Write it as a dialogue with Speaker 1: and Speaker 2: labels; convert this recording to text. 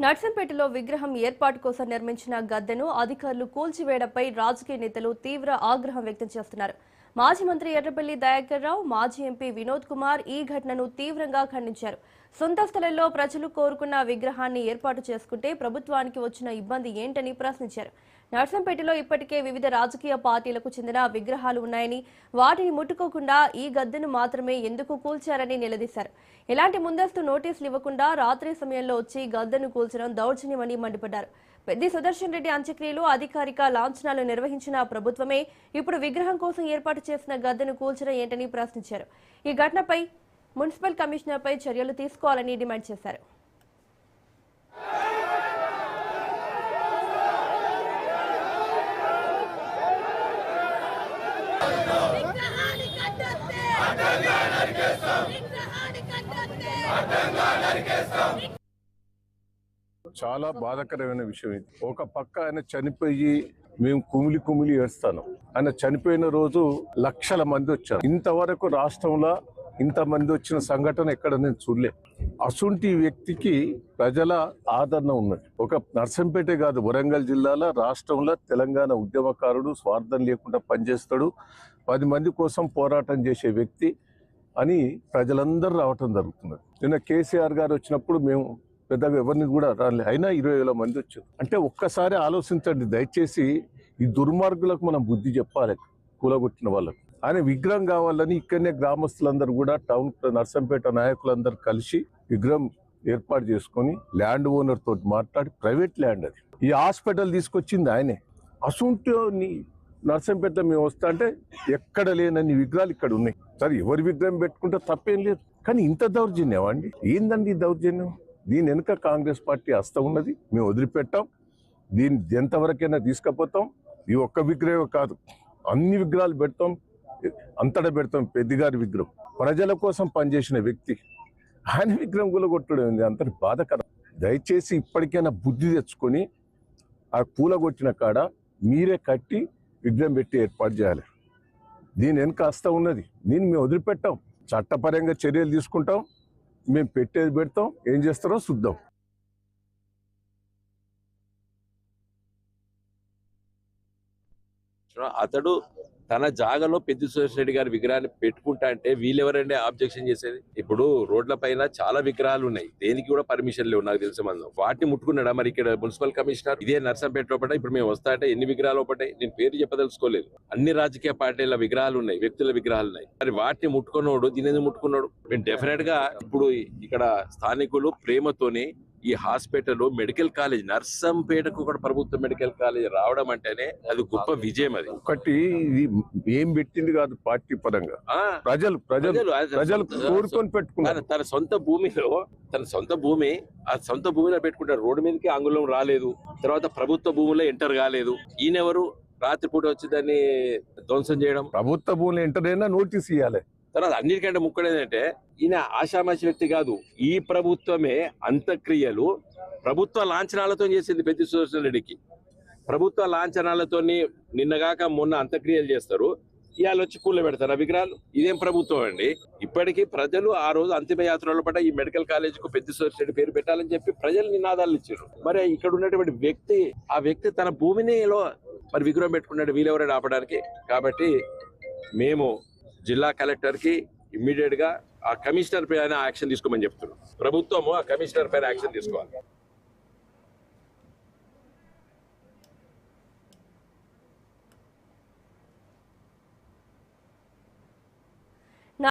Speaker 1: నర్సంపేటలో విగ్రహం ఏర్పాటు కోసం నిర్మించిన గద్దెను అధికారులు కూల్చివేయడంపై రాజకీయ నేతలు తీవ్ర ఆగ్రహం వ్యక్తం చేస్తున్నారు. మాజీ మంత్రి ఎర్రబెల్లి దయాకర్ రావు, మాజీ ఎంపీ వినోద్ కుమార్ ఈ ఘటనను తీవ్రంగా ఖండించారు. సొంత స్థలంలో ప్రజలు కోరుకున్న విగ్రహాన్ని ఏర్పాటు చేసుకుంటే ప్రభుత్వానికి వచ్చిన ఇబ్బంది ఏంటని ప్రశ్నించారు. నర్సంపేటలో ఇప్పటికే వివిధ రాజకీయ పార్టీలకు చెందిన విగ్రహాలు ఉన్నాయని, వాటిని ముట్టుకోకుండా ఈ గద్దెను మాత్రమే ఎందుకు కూల్చారని నిలదీశారు. ఎలాంటి ముందస్తు నోటీసులు ఇవ్వకుండా రాత్రి సమయంలో వచ్చి గద్దెను కూల్చడం దౌర్జన్యమని మండిపడ్డారు. పెద్ది సుదర్శన్ రెడ్డి అంత్యక్రియలు అధికారిక లాంఛనాలు నిర్వహించిన ప్రభుత్వమే ఇప్పుడు విగ్రహం కోసం ఏర్పాటు చేసిన గద్దెను కూల్చడం ఏంటని ప్రశ్నించారు. ఈ ఘటనపై మున్సిపల్ కమిషనర్పై చర్యలు తీసుకోవాలని డిమాండ్ చేశారు.
Speaker 2: చాలా బాధాకరమైన విషయం ఇది. ఒక పక్క ఆయన చనిపోయి మేము కుమిలి కుమిలి ఏడుస్తాను. ఆయన చనిపోయిన రోజు లక్షల మంది వచ్చారు. ఇంతవరకు రాష్ట్రంలో ఇంతమంది వచ్చిన సంఘటన ఎక్కడ నేను చూడలే. అసుంటి వ్యక్తికి ప్రజల ఆదరణ ఉన్నది. ఒక నర్సంపేటే కాదు, వరంగల్ జిల్లాలో, రాష్ట్రంలో తెలంగాణ ఉద్యమకారుడు, స్వార్థం లేకుండా పనిచేస్తాడు, 10 మంది కోసం పోరాటం చేసే వ్యక్తి అని ప్రజలందరూ రావటం జరుగుతున్నది. నిన్న కేసీఆర్ గారు వచ్చినప్పుడు మేము పెద్దగా ఎవరిని కూడా రాలే, అయినా 20,000 మంది వచ్చారు. అంటే ఒక్కసారి ఆలోచించండి దయచేసి. ఈ దుర్మార్గులకు మనం బుద్ధి చెప్పాలి, కూలగొట్టిన వాళ్ళకు. ఆయన విగ్రహం కావాలని ఇక్కడనే గ్రామస్తులందరూ కూడా టౌన్ నర్సంపేట నాయకులందరూ కలిసి విగ్రహం ఏర్పాటు చేసుకొని ల్యాండ్ ఓనర్ తోటి మాట్లాడి, ప్రైవేట్ ల్యాండ్ అది, ఈ హాస్పిటల్ తీసుకొచ్చింది ఆయనే. అసుంటి నర్సంపేట మేము వస్తా అంటే ఎక్కడ లేనన్ని విగ్రహాలు ఇక్కడ ఉన్నాయి. సరే, ఎవరి విగ్రహం పెట్టుకుంటే తప్పేం లేదు, కానీ ఇంత దౌర్జన్యం అండి. ఏందండి ఈ దౌర్జన్యం? దీని వెనుక కాంగ్రెస్ పార్టీ హస్తం ఉన్నది. మేము వదిలిపెట్టాం. దీన్ని ఎంతవరకైనా తీసుకుపోతాం. ఈ ఒక్క విగ్రహం కాదు, అన్ని విగ్రహాలు పెడతాం, అంతటా పెడతాం. పెద్దిగారి విగ్రహం ప్రజల కోసం పనిచేసిన వ్యక్తి, ఆయన విగ్రహం కూలగొట్టడం ఉంది. అంతటి బాధకరం. దయచేసి ఇప్పటికైనా బుద్ధి తెచ్చుకొని ఆ కూలగొట్టిన కాడ మీరే కట్టి విగ్రహం పెట్టి ఏర్పాటు చేయాలి. దీని వెనుక హస్తం ఉన్నది. దీన్ని మేము వదిలిపెట్టాం. చట్టపరంగా చర్యలు తీసుకుంటాం. మేము పెట్టేది పెడతాం, ఏం చేస్తారో చూద్దాం.
Speaker 3: అతడు తన జాగాలో పెద్ది సుదర్శన్ రెడ్డి గారి విగ్రహాన్ని పెట్టుకుంటా అంటే వీళ్ళెవరండి ఆబ్జెక్షన్ చేసేది? ఇప్పుడు రోడ్ల పైన చాలా విగ్రహాలు ఉన్నాయి, దేనికి కూడా పర్మిషన్ లేవు నాకు తెలిసిన మంది. వాటిని ముట్టుకున్నాడా మరి ఇక్కడ మున్సిపల్ కమిషనర్? ఇదే నర్సంపేట లోపల ఇప్పుడు మేము వస్తా అంటే ఎన్ని విగ్రహాలు పడ్డాయి? నేను పేరు చెప్పదలుచుకోలేదు. అన్ని రాజకీయ పార్టీల విగ్రహాలు ఉన్నాయి, వ్యక్తుల విగ్రహాలు ఉన్నాయి. మరి వాటిని ముట్టుకున్నాడు, దీని ముట్టుకున్నాడు. మేము డెఫినెట్ గా ఇప్పుడు ఇక్కడ స్థానికులు ప్రేమతోని ఈ హాస్పిటల్, మెడికల్ కాలేజ్, నర్సంపేటకు కూడా ప్రభుత్వ మెడికల్ కాలేజ్ రావడం అంటేనే అది గొప్ప విజయం. అది
Speaker 2: ఒకటి ఇది ఏం పెట్టింది కాదు, పార్టీ పరంగా ప్రజలు కోరుకొని పెట్టుకున్నారు.
Speaker 3: తన సొంత భూమిలో, తన సొంత భూమి, ఆ సొంత భూమిలో పెట్టుకుంటారు. రోడ్డు మీదకి అంగుళం రాలేదు, తర్వాత ప్రభుత్వ భూమిలో ఎంటర్ కాలేదు. ఈయనెవరు రాత్రిపూట వచ్చి దాన్ని ధ్వంసం చేయడం?
Speaker 2: ప్రభుత్వ భూమిలో ఎంటర్ అయినా నోటీస్ ఇవ్వాలి.
Speaker 3: తర్వాత అన్నిటికంటే ముఖ్యం ఏంటంటే ఈయన ఆషామాషి వ్యక్తి కాదు. ఈ ప్రభుత్వమే అంత్యక్రియలు ప్రభుత్వ లాంఛనాలతో చేసింది పెద్ది సుదర్శన్ రెడ్డికి. ప్రభుత్వ లాంఛనాలతో నిన్నగాక మొన్న అంత్యక్రియలు చేస్తారు, ఇవాళ వచ్చి కూల పెడతారు ఆ విగ్రహాలు. ఇదేం ప్రభుత్వం అండి? ఇప్పటికీ ప్రజలు ఆ రోజు అంతిమ యాత్రలో పడ్డ ఈ మెడికల్ కాలేజ్ కు పెద్ది సుదర్శన్ రెడ్డి పేరు పెట్టాలని చెప్పి ప్రజలు నినాదాలు ఇచ్చారు. మరి ఇక్కడ ఉన్నటువంటి వ్యక్తి, ఆ వ్యక్తి తన భూమినిలో మరి విగ్రహం పెట్టుకున్నాడు, వీళ్ళెవరైనా ఆపడానికి. కాబట్టి మేము జిల్లా కలెక్టర్ కి ఇమ్మీడియట్ గా ఆ కమిషనర్ పైన యాక్షన్ తీసుకోమని చెప్తున్నాం. ప్రభుత్వము ఆ కమిషనర్ పైన యాక్షన్ తీసుకోవాలి.